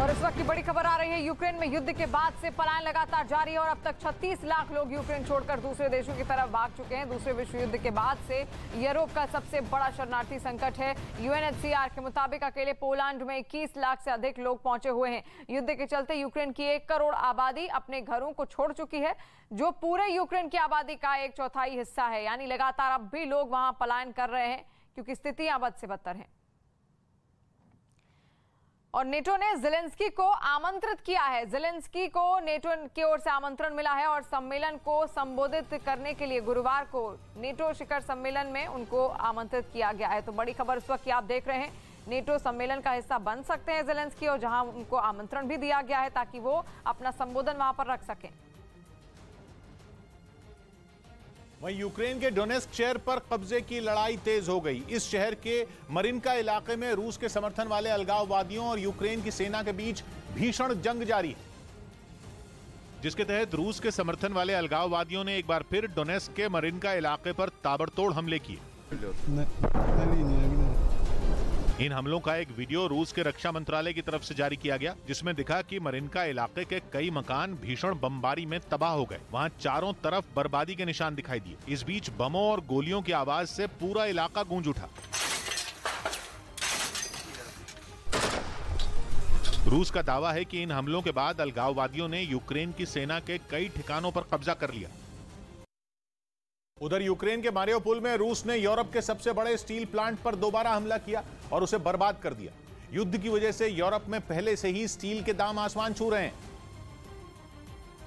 और इस वक्त की बड़ी खबर आ रही है, यूक्रेन में युद्ध के बाद से पलायन लगातार जारी है और अब तक 36 लाख लोग यूक्रेन छोड़कर दूसरे देशों की तरफ भाग चुके हैं। दूसरे विश्व युद्ध के बाद से यूरोप का सबसे बड़ा शरणार्थी संकट है। यूएनएचसीआर के मुताबिक अकेले पोलैंड में 21 लाख से अधिक लोग पहुंचे हुए हैं। युद्ध के चलते यूक्रेन की 1 करोड़ आबादी अपने घरों को छोड़ चुकी है, जो पूरे यूक्रेन की आबादी का 1/4 हिस्सा है। यानी लगातार अब भी लोग वहां पलायन कर रहे हैं क्योंकि स्थितियां बद से बदतर हैं। और नेटो ने ज़ेलेंस्की को आमंत्रित किया है। ज़ेलेंस्की को नेटो की ओर से आमंत्रण मिला है और सम्मेलन को संबोधित करने के लिए गुरुवार को नेटो शिखर सम्मेलन में उनको आमंत्रित किया गया है। तो बड़ी खबर इस वक्त की आप देख रहे हैं, नेटो सम्मेलन का हिस्सा बन सकते हैं ज़ेलेंस्की, और जहां उनको आमंत्रण भी दिया गया है ताकि वो अपना संबोधन वहां पर रख सकें। वहीं यूक्रेन के डोनेस्क शहर पर कब्जे की लड़ाई तेज हो गई। इस शहर के मरिनका इलाके में रूस के समर्थन वाले अलगाववादियों और यूक्रेन की सेना के बीच भीषण जंग जारी है, जिसके तहत रूस के समर्थन वाले अलगाववादियों ने एक बार फिर डोनेस्क के मरिनका इलाके पर ताबड़तोड़ हमले किए। इन हमलों का एक वीडियो रूस के रक्षा मंत्रालय की तरफ से जारी किया गया, जिसमें दिखा कि मरिनका इलाके के कई मकान भीषण बमबारी में तबाह हो गए। वहां चारों तरफ बर्बादी के निशान दिखाई दिए। इस बीच बमों और गोलियों की आवाज से पूरा इलाका गूंज उठा। रूस का दावा है कि इन हमलों के बाद अलगाववादियों ने यूक्रेन की सेना के कई ठिकानों पर कब्जा कर लिया। उधर यूक्रेन के मारियोपोल में रूस ने यूरोप के सबसे बड़े स्टील प्लांट पर दोबारा हमला किया और उसे बर्बाद कर दिया। युद्ध की वजह से यूरोप में पहले से ही स्टील के दाम आसमान छू रहे हैं।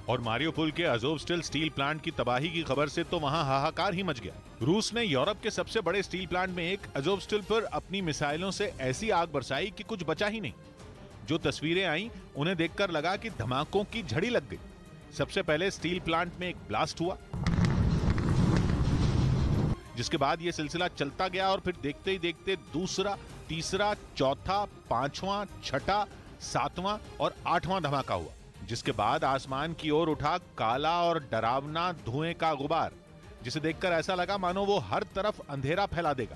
और मारियोपोल के अज़ोवस्टल स्टील प्लांट की तबाही की खबर से तो वहां हाहाकार ही मच गया। रूस ने यूरोप के सबसे बड़े स्टील प्लांट में एक अज़ोवस्टल पर अपनी मिसाइलों से ऐसी आग बरसाई कि कुछ बचा ही नहीं। जो तस्वीरें आई उन्हें देखकर लगा कि धमाकों की झड़ी लग गई। सबसे पहले स्टील प्लांट में एक ब्लास्ट हुआ, जिसके बाद यह सिलसिला चलता गया और फिर देखते ही देखते दूसरा, तीसरा, चौथा, पांचवां, छठा, सातवां और आठवां धमाका हुआ, जिसके बाद आसमान की ओर उठा काला और डरावना धुएं का गुबार, जिसे देखकर ऐसा लगा मानो वो हर तरफ अंधेरा फैला देगा।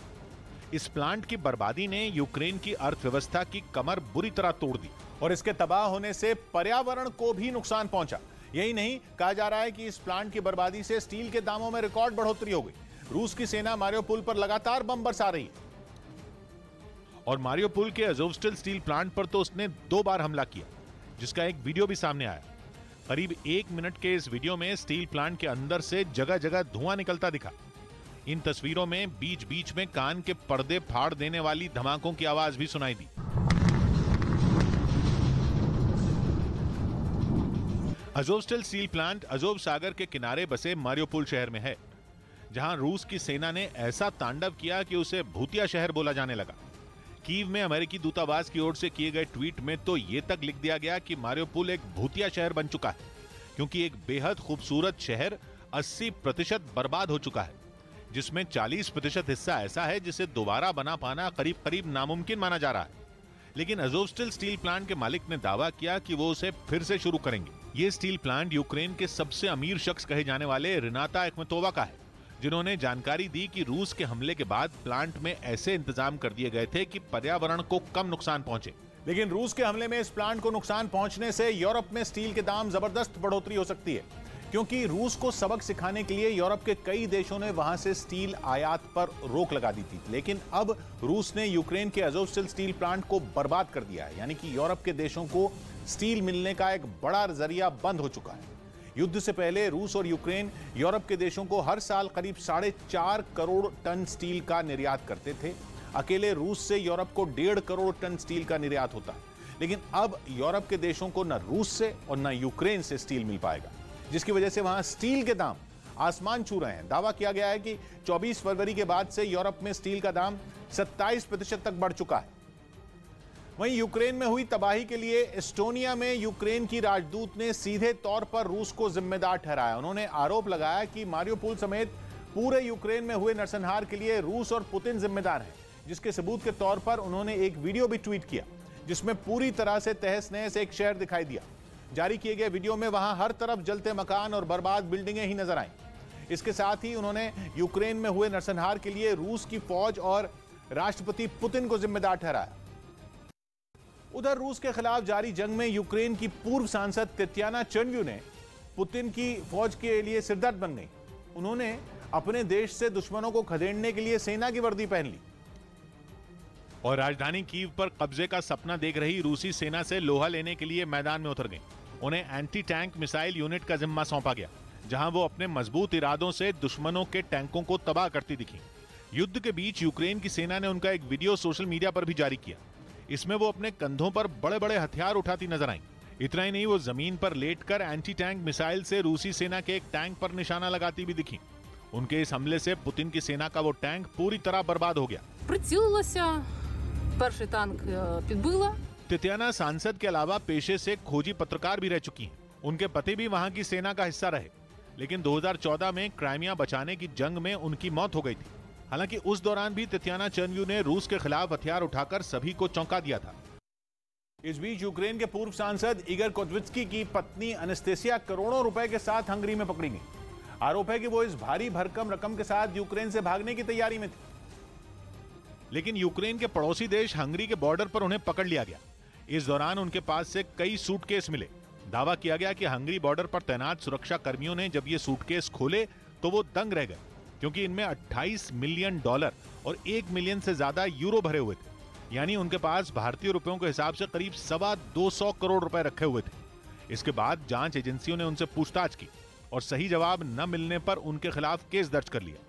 इस प्लांट की बर्बादी ने यूक्रेन की अर्थव्यवस्था की कमर बुरी तरह तोड़ दी और इसके तबाह होने से पर्यावरण को भी नुकसान पहुंचा। यही नहीं, कहा जा रहा है कि इस प्लांट की बर्बादी से स्टील के दामों में रिकॉर्ड बढ़ोतरी हो गई। रूस की सेना मारियोपोल पर लगातार बम बरसा रही है और मारियोपोल के अज़ोवस्टल स्टील प्लांट पर तो उसने 2 बार हमला किया, जिसका एक वीडियो भी सामने आया। करीब 1 मिनट के इस वीडियो में स्टील प्लांट के अंदर से जगह जगह धुआं निकलता दिखा। इन तस्वीरों में बीच बीच में कान के पर्दे फाड़ देने वाली धमाकों की आवाज भी सुनाई दी। अज़ोवस्टल स्टील प्लांट अज़ोव सागर के किनारे बसे मारियोपोल शहर में है, जहां रूस की सेना ने ऐसा तांडव किया कि उसे भूतिया शहर बोला जाने लगा। कीव में अमेरिकी दूतावास की ओर से किए गए ट्वीट में तो ये तक लिख दिया गया कि मारियोपोल एक भूतिया शहर बन चुका है, क्योंकि एक बेहद खूबसूरत शहर 80% बर्बाद हो चुका है, जिसमें 40% हिस्सा ऐसा है जिसे दोबारा बना पाना करीब करीब नामुमकिन माना जा रहा है। लेकिन अज़ोवस्टल स्टील प्लांट के मालिक ने दावा किया कि वो उसे फिर से शुरू करेंगे। ये स्टील प्लांट यूक्रेन के सबसे अमीर शख्स कहे जाने वाले रिनाता अखमेतोवा का है, जिन्होंने जानकारी दी कि रूस के हमले के बाद प्लांट में ऐसे इंतजाम कर दिए गए थे कि पर्यावरण को कम नुकसान पहुंचे। लेकिन रूस के हमले में इस प्लांट को नुकसान पहुंचने से यूरोप में स्टील के दाम जबरदस्त बढ़ोतरी हो सकती है, क्योंकि रूस को सबक सिखाने के लिए यूरोप के कई देशों ने वहां से स्टील आयात पर रोक लगा दी थी। लेकिन अब रूस ने यूक्रेन के अज़ोवस्टल स्टील प्लांट को बर्बाद कर दिया है, यानी कि यूरोप के देशों को स्टील मिलने का एक बड़ा जरिया बंद हो चुका है। युद्ध से पहले रूस और यूक्रेन यूरोप के देशों को हर साल करीब 4.5 करोड़ टन स्टील का निर्यात करते थे। अकेले रूस से यूरोप को 1.5 करोड़ टन स्टील का निर्यात होता है। लेकिन अब यूरोप के देशों को न रूस से और न यूक्रेन से स्टील मिल पाएगा, जिसकी वजह से वहां स्टील के दाम आसमान छू रहे हैं। दावा किया गया है कि 24 फरवरी के बाद से यूरोप में स्टील का दाम 27% तक बढ़ चुका है। वहीं यूक्रेन में हुई तबाही के लिए एस्टोनिया में यूक्रेन की राजदूत ने सीधे तौर पर रूस को जिम्मेदार ठहराया। उन्होंने आरोप लगाया कि मारियोपोल समेत पूरे यूक्रेन में हुए नरसंहार के लिए रूस और पुतिन जिम्मेदार हैं, जिसके सबूत के तौर पर उन्होंने एक वीडियो भी ट्वीट किया, जिसमें पूरी तरह से तहस नहस एक शहर दिखाई दिया। जारी किए गए वीडियो में वहां हर तरफ जलते मकान और बर्बाद बिल्डिंगें ही नजर आईं। इसके साथ ही उन्होंने यूक्रेन में हुए नरसंहार के लिए रूस की फौज और राष्ट्रपति पुतिन को जिम्मेदार ठहराया। उधर रूस के खिलाफ जारी जंग में यूक्रेन की पूर्व सांसद ततियाना चर्नव्यू ने पुतिन की फौज के लिए सिरदर्द बन गई। उन्होंने अपने देश से दुश्मनों को खदेड़ने के लिए सेना की वर्दी पहन ली और राजधानी कीव पर कब्जे का सपना देख रही रूसी सेना से लोहा लेने के लिए मैदान में उतर गए। उन्हें एंटी टैंक मिसाइल यूनिट का जिम्मा सौंपा गया, जहां वो अपने मजबूत इरादों से दुश्मनों के टैंकों को तबाह करती दिखी। युद्ध के बीच यूक्रेन की सेना ने उनका एक वीडियो सोशल मीडिया पर भी जारी किया। इसमें वो अपने कंधों पर बड़े बड़े हथियार उठाती नजर आईं। इतना ही नहीं, वो जमीन पर लेटकर एंटी टैंक मिसाइल से रूसी सेना के एक टैंक पर निशाना लगाती भी दिखी। उनके इस हमले से पुतिन की सेना का वो टैंक पूरी तरह बर्बाद हो गया। перший танк підбила। ततियाना सांसद के अलावा पेशे से खोजी पत्रकार भी रह चुकी हैं। उनके पति भी वहां की सेना का हिस्सा रहे, लेकिन 2014 में क्राइमिया बचाने की जंग में उनकी मौत हो गई थी। हालांकि उस दौरान भी ततियाना चर्नव्यू ने रूस के खिलाफ हथियार उठाकर सभी को चौंका दिया था। इस बीच यूक्रेन के पूर्व सांसद इगर कोज़वित्स्की की पत्नी अनस्तेसिया करोड़ों रुपए के साथ हंगरी में पकड़ी गई। आरोप है कि वो इस भारी भरकम रकम के साथ यूक्रेन से भागने की तैयारी में थी, लेकिन यूक्रेन के पड़ोसी देश हंगरी के बॉर्डर पर उन्हें पकड़ लिया गया। इस दौरान उनके पास से कई सूटकेस मिले। दावा किया गया कि हंगरी बॉर्डर पर तैनात सुरक्षा कर्मियों ने जब ये सूटकेस खोले तो वो दंग रह गए, क्योंकि इनमें $28 मिलियन और 1 मिलियन से ज्यादा यूरो भरे हुए थे। यानी उनके पास भारतीय रुपयों के हिसाब से करीब 225 करोड़ रुपए रखे हुए थे। इसके बाद जांच एजेंसियों ने उनसे पूछताछ की और सही जवाब न मिलने पर उनके खिलाफ केस दर्ज कर लिया।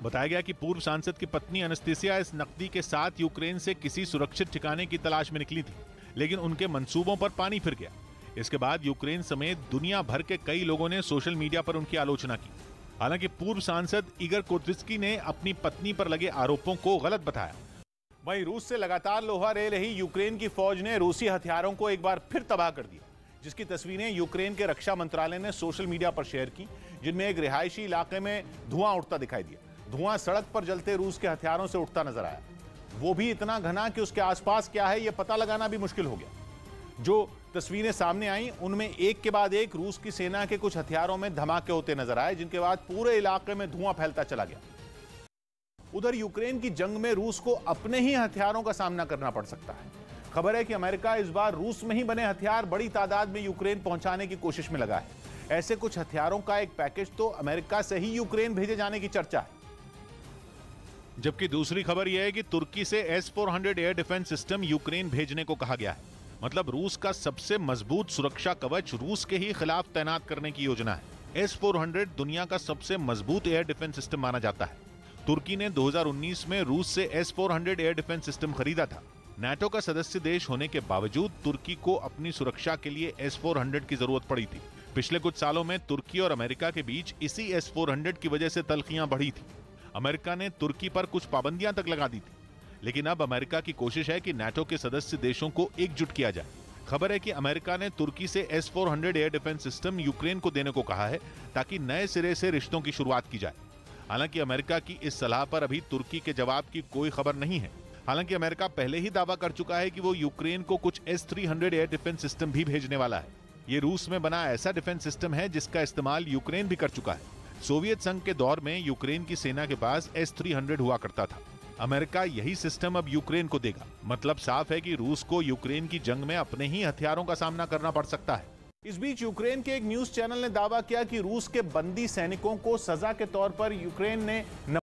बताया गया कि पूर्व सांसद की पत्नी अनस्तेसिया इस नकदी के साथ यूक्रेन से किसी सुरक्षित ठिकाने की तलाश में निकली थी, लेकिन उनके मंसूबों पर पानी फिर गया। इसके बाद यूक्रेन समेत दुनिया भर के कई लोगों ने सोशल मीडिया पर उनकी आलोचना की। हालांकि पूर्व सांसद इगर कोज़वित्स्की ने अपनी पत्नी पर लगे आरोपों को गलत बताया। वहीं रूस से लगातार लोहा ले रही यूक्रेन की फौज ने रूसी हथियारों को एक बार फिर तबाह कर दिया, जिसकी तस्वीरें यूक्रेन के रक्षा मंत्रालय ने सोशल मीडिया पर शेयर की, जिनमें एक रिहायशी इलाके में धुआं उठता दिखाई दिया। धुआं सड़क पर जलते रूस के हथियारों से उठता नजर आया, वो भी इतना घना कि उसके आसपास क्या है यह पता लगाना भी मुश्किल हो गया। जो तस्वीरें सामने आई उनमें एक के बाद एक रूस की सेना के कुछ हथियारों में धमाके होते नजर आए, जिनके बाद पूरे इलाके में धुआं फैलता चला गया। उधर यूक्रेन की जंग में रूस को अपने ही हथियारों का सामना करना पड़ सकता है। खबर है कि अमेरिका इस बार रूस में ही बने हथियार बड़ी तादाद में यूक्रेन पहुंचाने की कोशिश में लगा है। ऐसे कुछ हथियारों का एक पैकेज तो अमेरिका से ही यूक्रेन भेजे जाने की चर्चा है। जबकि दूसरी खबर यह है कि तुर्की से S-400 air defence system Ukraine भेजने को कहा गया है। मतलब रूस का सबसे मजबूत सुरक्षा कवच रूस के ही खिलाफ तैनात करने की योजना है। S-400 दुनिया का सबसे मजबूत एयर डिफेंस सिस्टम माना जाता है। तुर्की ने 2019 में रूस से S-400 एयर डिफेंस सिस्टम खरीदा था। नाटो का सदस्य देश होने के बावजूद तुर्की को अपनी सुरक्षा के लिए S-400 की जरूरत पड़ी थी। पिछले कुछ सालों में तुर्की और अमेरिका के बीच इसी S-400 की वजह से तल्खियां बढ़ी थी। अमेरिका ने तुर्की पर कुछ पाबंदियां तक लगा दी थी, लेकिन अब अमेरिका की कोशिश है कि नाटो के सदस्य देशों को एकजुट किया जाए। खबर है कि अमेरिका ने तुर्की से S-400 air defence system Ukraine को देने को कहा है, ताकि नए सिरे से रिश्तों की शुरुआत की जाए। हालांकि अमेरिका की इस सलाह पर अभी तुर्की के जवाब की कोई खबर नहीं है। हालांकि अमेरिका पहले ही दावा कर चुका है कि वो यूक्रेन को कुछ S-300 एयर डिफेंस सिस्टम भी भेजने वाला है। ये रूस में बना ऐसा डिफेंस सिस्टम है जिसका इस्तेमाल यूक्रेन भी कर चुका है। सोवियत संघ के दौर में यूक्रेन की सेना के पास S-300 हुआ करता था। अमेरिका यही सिस्टम अब यूक्रेन को देगा। मतलब साफ है कि रूस को यूक्रेन की जंग में अपने ही हथियारों का सामना करना पड़ सकता है। इस बीच यूक्रेन के एक न्यूज चैनल ने दावा किया कि रूस के बंदी सैनिकों को सजा के तौर पर यूक्रेन ने